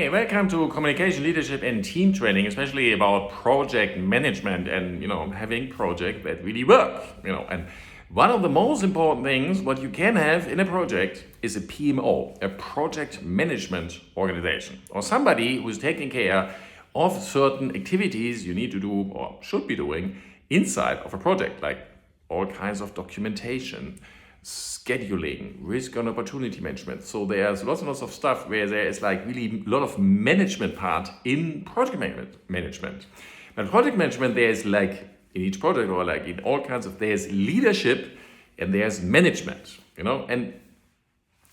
Hey, welcome to communication, leadership, and team training, especially about project management and, having projects that really work, and one of the most important things what you can have in a project is a PMO, a project management organization, or somebody who's taking care of certain activities you need to do or should be doing inside of a project, like all kinds of documentation, scheduling, risk and opportunity management. So there's lots and lots of stuff where there is like really a lot of management part in project management. But project management, there's like in each project or like in all kinds of, there's leadership and there's management, and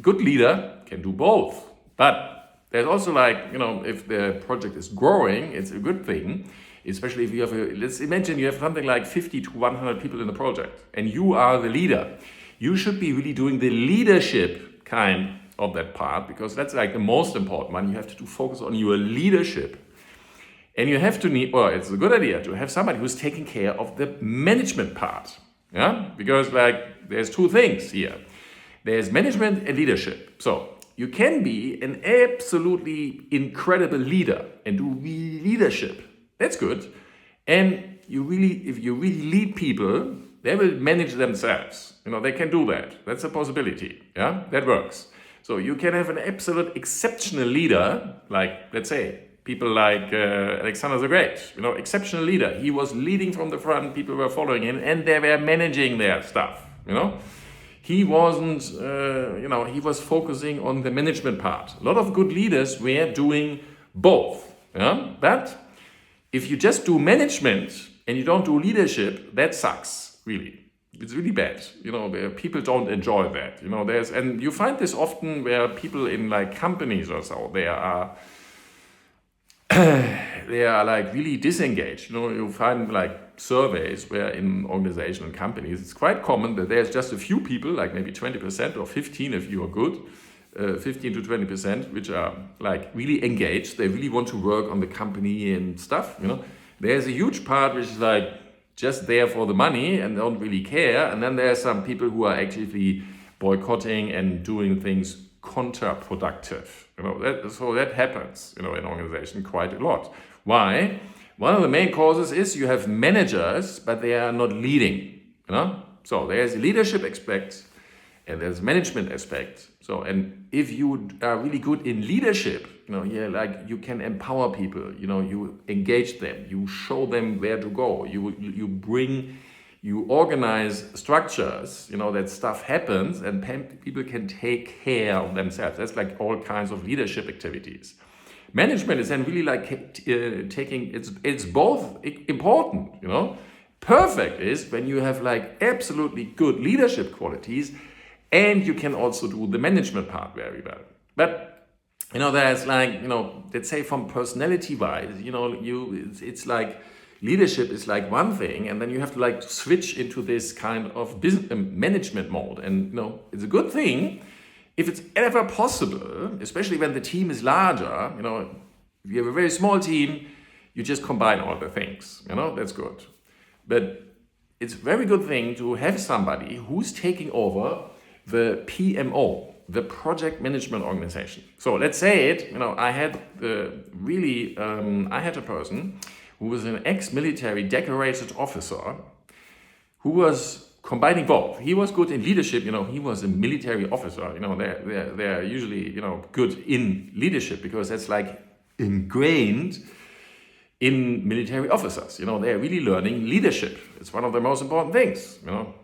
good leader can do both. But there's also like, if the project is growing, it's a good thing, especially if you have let's imagine you have something like 50 to 100 people in the project and you are the leader. You should be really doing the leadership kind of that part, because that's like the most important one. You have to focus on your leadership. And you have to it's a good idea to have somebody who's taking care of the management part. Yeah? Because like there's two things here. There's management and leadership. So you can be an absolutely incredible leader and do leadership. That's good. And if you really lead people, they will manage themselves. They can do that. That's a possibility. Yeah, that works. So you can have an absolute exceptional leader, like let's say people like Alexander the Great. Exceptional leader. He was leading from the front. People were following him, and they were managing their stuff. He wasn't. He was focusing on the management part. A lot of good leaders were doing both. Yeah, but if you just do management and you don't do leadership, that sucks. Really, it's really bad. People don't enjoy that. And you find this often where people in like companies or so, they are like really disengaged. You find like surveys where in organizations and companies, it's quite common that there's just a few people, like maybe 20% or 15 if you are good, 15 to 20%, which are like really engaged. They really want to work on the company and stuff. There's a huge part which is like just there for the money and don't really care. And then there are some people who are actively boycotting and doing things counterproductive. So that happens, in organization quite a lot. Why? One of the main causes is you have managers, but they are not leading. So there's a leadership aspect and there's management aspect. So, and if you are really good in leadership, like you can empower people, you engage them, you show them where to go, you organize structures, that stuff happens and people can take care of themselves. That's like all kinds of leadership activities. Management is then really like it's both important, Perfect is when you have like absolutely good leadership qualities and you can also do the management part very well. But there's like, let's say from personality wise, it's like leadership is like one thing, and then you have to like switch into this kind of business management mode. And it's a good thing if it's ever possible, especially when the team is larger. If you have a very small team, you just combine all the things. That's good. But it's a very good thing to have somebody who's taking over the PMO, the project management organization. So let's say I had a person who was an ex-military decorated officer who was combining both. He was good in leadership, he was a military officer, they're usually, good in leadership because that's like ingrained in military officers. They're really learning leadership. It's one of the most important things,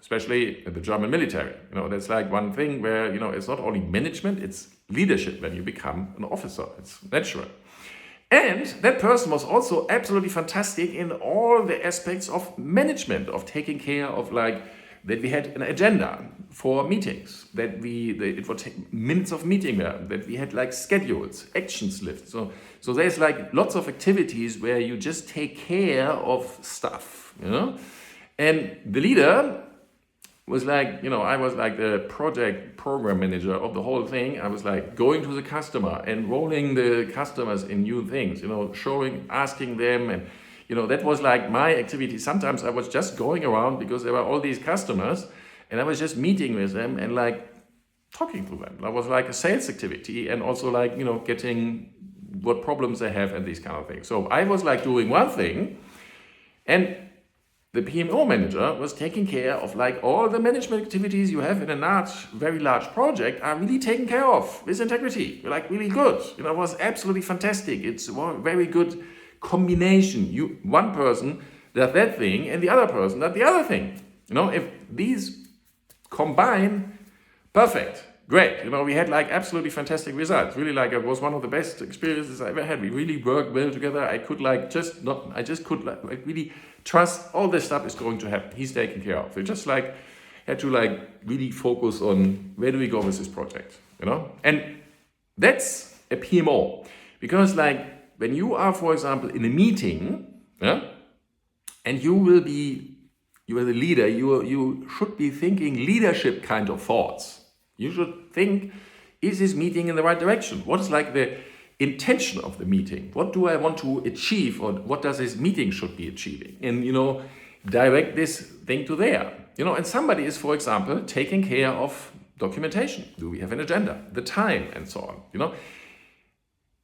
especially in the German military. That's like one thing where, it's not only management, it's leadership when you become an officer. It's natural. And that person was also absolutely fantastic in all the aspects of management, of taking care of like, that we had an agenda for meetings, that it would take minutes of meeting there, that we had like schedules, actions lists. So there's like lots of activities where you just take care of stuff, And the leader was like, I was like the program manager of the whole thing. I was like going to the customer, enrolling the customers in new things, asking them, and that was like my activity. Sometimes I was just going around because there were all these customers and I was just meeting with them and like talking to them. That was like a sales activity and also like, getting what problems they have and these kind of things. So I was like doing one thing, and the PMO manager was taking care of like all the management activities you have in a very large project are really taken care of with integrity, like really good. You know, it was absolutely fantastic. It's a very good combination. One person does that thing and the other person does the other thing. You know, if these combine, perfect, great. You know, we had like absolutely fantastic results. Really, like it was one of the best experiences I ever had. We really worked well together. I just could really trust all this stuff is going to happen. He's taken care of. We just like had to like really focus on where do we go with this project, you know? And that's a PMO. Because like when you are, for example, in a meeting, yeah, and you are the leader, you should be thinking leadership kind of thoughts. You should think, is this meeting in the right direction? What is like the intention of the meeting? What do I want to achieve, or what does this meeting should be achieving? And, you know, direct this thing to there. You know, and somebody is, for example, taking care of documentation. Do we have an agenda? The time and so on, you know?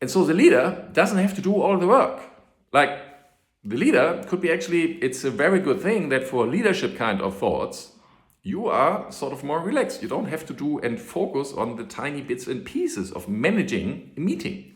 And so the leader doesn't have to do all the work. Like, the leader could be it's a very good thing that for leadership kind of thoughts, you are sort of more relaxed. You don't have to do and focus on the tiny bits and pieces of managing a meeting.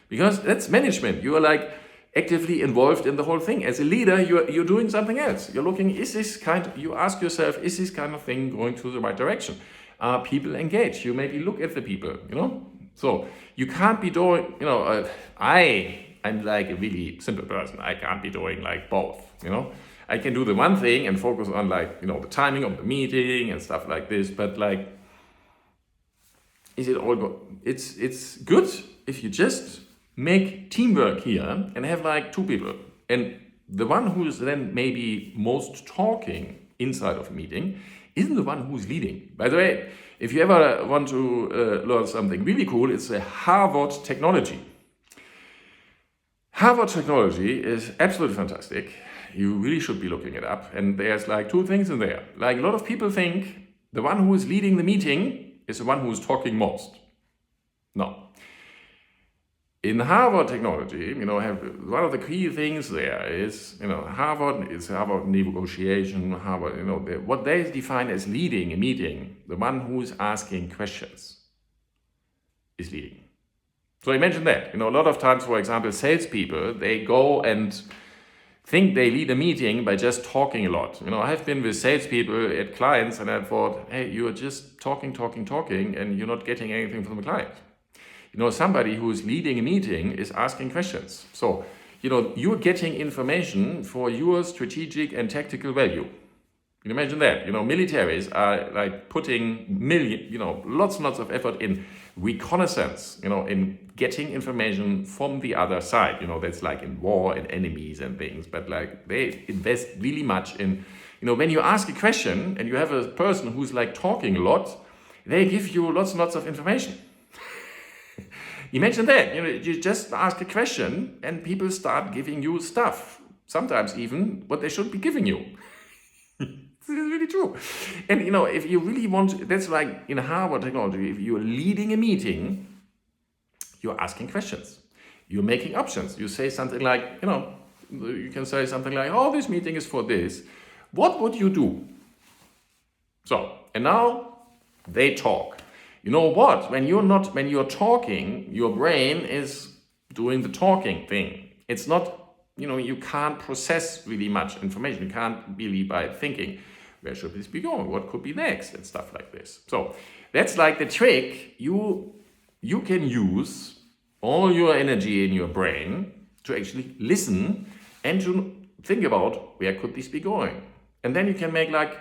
Because that's management. You are like actively involved in the whole thing. As a leader, you're doing something else. You're looking, you ask yourself, is this kind of thing going to the right direction? Are people engaged? You maybe look at the people, you know? So you can't be doing, you know, I'm like a really simple person. I can't be doing like both, you know? I can do the one thing and focus on like, you know, the timing of the meeting and stuff like this, but like, is it all good? It's good if you just make teamwork here and have like two people. And the one who is then maybe most talking inside of a meeting isn't the one who's leading. By the way, if you ever want to learn something really cool, it's a Harvard technology. Harvard technology is absolutely fantastic. You really should be looking it up. And there's like two things in there. Like a lot of people think the one who is leading the meeting is the one who is talking most. No. In Harvard technology, you know, one of the key things there is, you know, Harvard negotiation, Harvard, you know, what they define as leading a meeting, the one who is asking questions is leading. So imagine that, you know, a lot of times, for example, salespeople, they go and think they lead a meeting by just talking a lot. You know, I have been with salespeople at clients and I thought, hey, you're just talking, and you're not getting anything from the client. You know, somebody who is leading a meeting is asking questions. So, you know, you're getting information for your strategic and tactical value. You can imagine that. You know, militaries are like putting lots and lots of effort in reconnaissance, you know, in getting information from the other side. You know, that's like in war and enemies and things, but like they invest really much in, you know, when you ask a question and you have a person who's like talking a lot, they give you lots and lots of information. Imagine that, you know, you just ask a question and people start giving you stuff, sometimes even what they should be giving you. This is really true. And, you know, if you really want, that's like in Harvard technology, if you're leading a meeting, you're asking questions. You're making options. You say something like, you know, you can say something like, oh, this meeting is for this. What would you do? So, and now they talk. You know what? When you're talking, your brain is doing the talking thing. It's not, you know, you can't process really much information. You can't really by thinking, where should this be going? What could be next? And stuff like this. So that's like the trick. You can use all your energy in your brain to actually listen and to think about where could this be going. And then you can make like,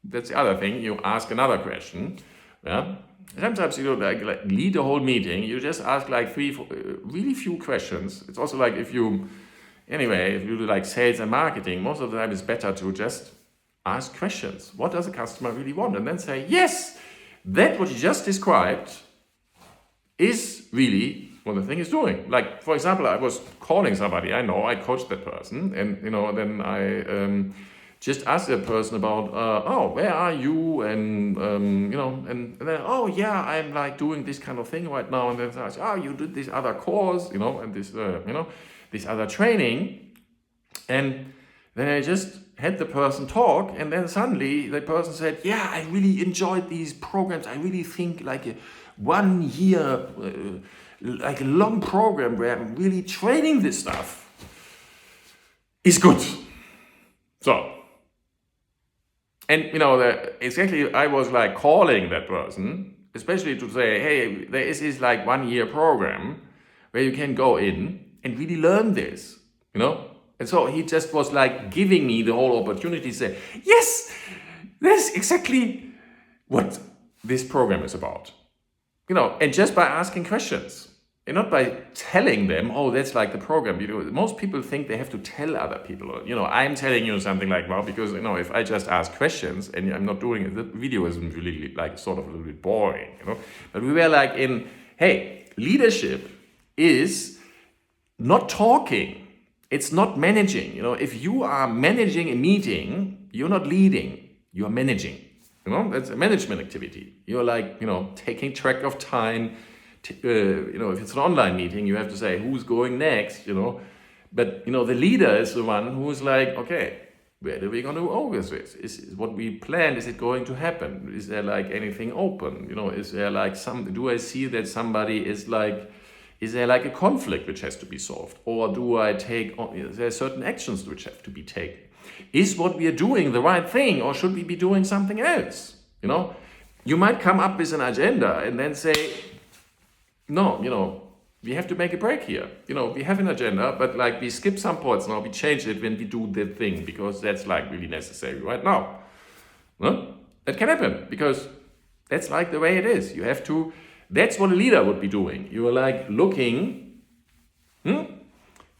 that's the other thing, you ask another question. Yeah. Sometimes you don't like lead the whole meeting. You just ask like really few questions. It's also like if you do like sales and marketing, most of the time it's better to just ask questions. What does a customer really want? And then say, yes, that what you just described is really what the thing is doing. Like, for example, I was calling somebody I know, I coached that person, and, you know, then I just ask that person about, oh, where are you? And, and then, oh, yeah, I'm like doing this kind of thing right now. And then I say, oh, you did this other course, and this, this other training. And then I just had the person talk. And then suddenly the person said, yeah, I really enjoyed these programs. I really think like a 1 year, like a long program where I'm really training this stuff is good. So, and exactly, I was like calling that person, especially to say, hey, there is this like 1 year program where you can go in and really learn this, And so he just was like giving me the whole opportunity to say, yes, that's exactly what this program is about, and just by asking questions. And not by telling them, oh, that's like the program. Most people think they have to tell other people. I'm telling you something like, well, because, if I just ask questions and I'm not doing it, the video is really like sort of a little bit boring, But we were like hey, leadership is not talking. It's not managing. If you are managing a meeting, you're not leading, you are managing. That's a management activity. You're like, taking track of time. If it's an online meeting, you have to say who's going next, But, the leader is the one who's like, okay, where are we going to go with this? Is what we planned, is it going to happen? Is there like anything open? Is there like do I see that somebody is there like a conflict which has to be solved? Or do I is there certain actions which have to be taken? Is what we are doing the right thing, or should we be doing something else? You might come up with an agenda and then say, no, we have to make a break here. We have an agenda, but like we skip some points now, we change it when we do that thing, because that's like really necessary right now. No? That can happen, because that's like the way it is. You have to, that's what a leader would be doing. You are like looking,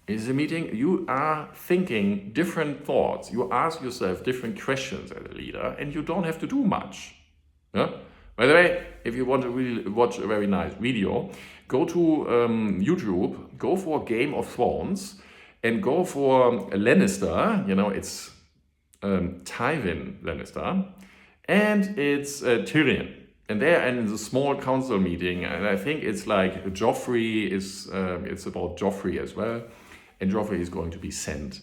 is a meeting, you are thinking different thoughts. You ask yourself different questions as a leader, and you don't have to do much. Yeah? By the way, if you want to really watch a very nice video, go to YouTube, go for Game of Thrones, and go for Lannister. It's Tywin Lannister, and it's Tyrion. And they're in the small council meeting, and I think it's like Joffrey is, it's about Joffrey as well, and Joffrey is going to be sent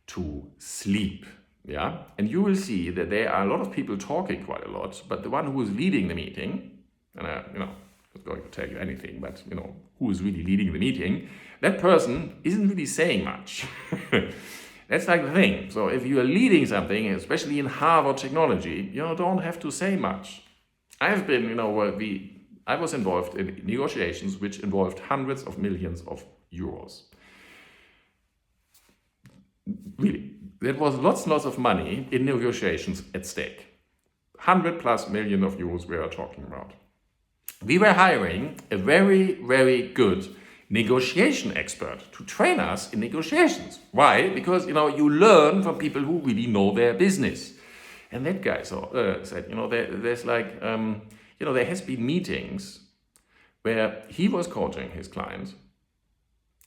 to sleep. Yeah, and you will see that there are a lot of people talking quite a lot, but the one who is leading the meeting, and I'm not going to tell you anything, but who is really leading the meeting, that person isn't really saying much. That's like the thing. So if you are leading something, especially in Harvard technology, you don't have to say much. I've been, I was involved in negotiations which involved hundreds of millions of euros. Really. There was lots of money in negotiations at stake. 100+ million of euros we are talking about. We were hiring a very, very good negotiation expert to train us in negotiations. Why? Because, you learn from people who really know their business. And that guy said, there's like, there has been meetings where he was coaching his clients,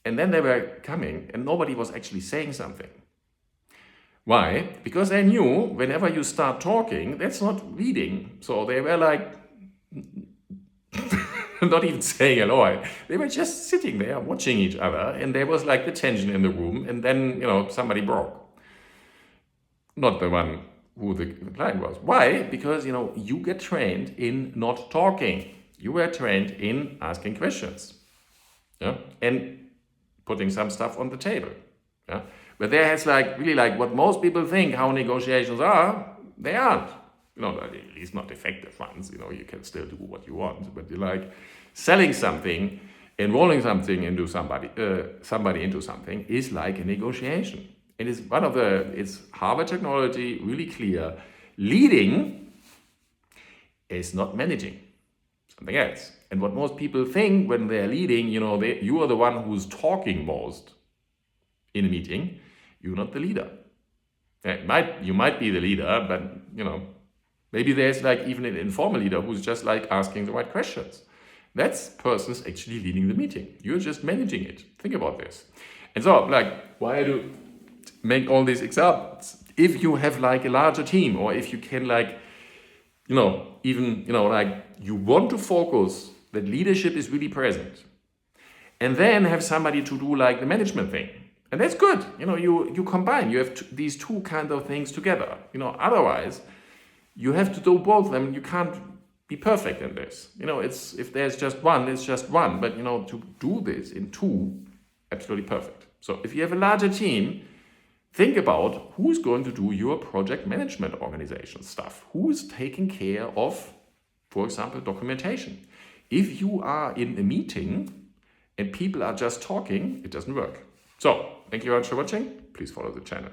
and then they were coming and nobody was actually saying something. Why? Because they knew whenever you start talking, that's not reading. So they were like, not even saying hello. They were just sitting there watching each other, and there was like the tension in the room, and then, somebody broke. Not the one who the client was. Why? Because, you get trained in not talking. You were trained in asking questions. Yeah? And putting some stuff on the table. Yeah? But there has really what most people think how negotiations are, they aren't. At least not effective ones. You can still do what you want, but you're selling something, enrolling something into somebody into something is like a negotiation. It is it's Harvard technology, really clear. Leading is not managing, something else. And what most people think when they're leading, you are the one who's talking most in a meeting. You're not the leader. You might be the leader, but maybe there's even an informal leader who's just asking the right questions. That person's actually leading the meeting. You're just managing it. Think about this. And so, why do make all these examples? If you have like a larger team, or if you can like, even, like you want to focus that leadership is really present, and then have somebody to do like the management thing. And that's good. You combine, you have these two kind of things together. Otherwise you have to do both of them. You can't be perfect in this. It's, if there's just one, it's just one. But to do this in two, absolutely perfect. So if you have a larger team, think about who's going to do your project management organization stuff. Who's taking care of, for example, documentation. If you are in a meeting and people are just talking, it doesn't work. So thank you very much for watching. Please follow the channel.